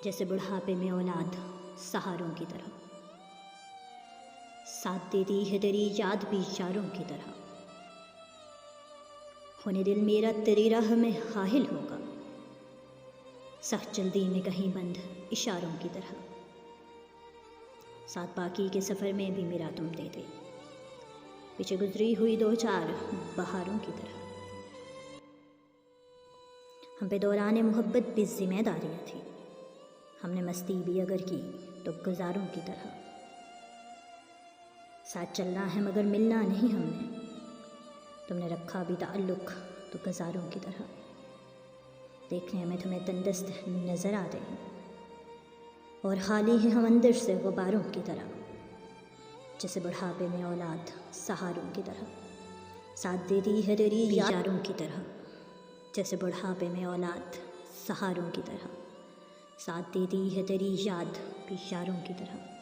جیسے بڑھاپے میں اولاد سہاروں کی طرح، ساتھ دیتی ہے تیری یاد بھی اشاروں کی طرح، ہونے دل میرا تیری راہ میں حائل ہوگا، سخت جلدی میں کہیں بند اشاروں کی طرح، ساتھ باقی کے سفر میں بھی میرا تم دے دے، پیچھے گزری ہوئی دو چار بہاروں کی طرح۔ ہم پہ دوران محبت بھی ذمہ داریاں تھیں، ہم نے مستی بھی اگر کی تو گزاروں کی طرح، ساتھ چلنا ہے مگر ملنا نہیں ہم نے، تم نے رکھا بھی تعلق تو گزاروں کی طرح، دیکھنے میں تمہیں تندرست نظر آتے ہیں اور خالی ہیں ہم اندر سے غباروں کی طرح، جیسے بڑھاپے میں اولاد سہاروں کی طرح، ساتھ دیتی ہے تیری یاروں کی طرح، جیسے بڑھاپے میں اولاد سہاروں کی طرح، ساتھ دیتی ہے تیری یاد بھی یاروں کی طرح۔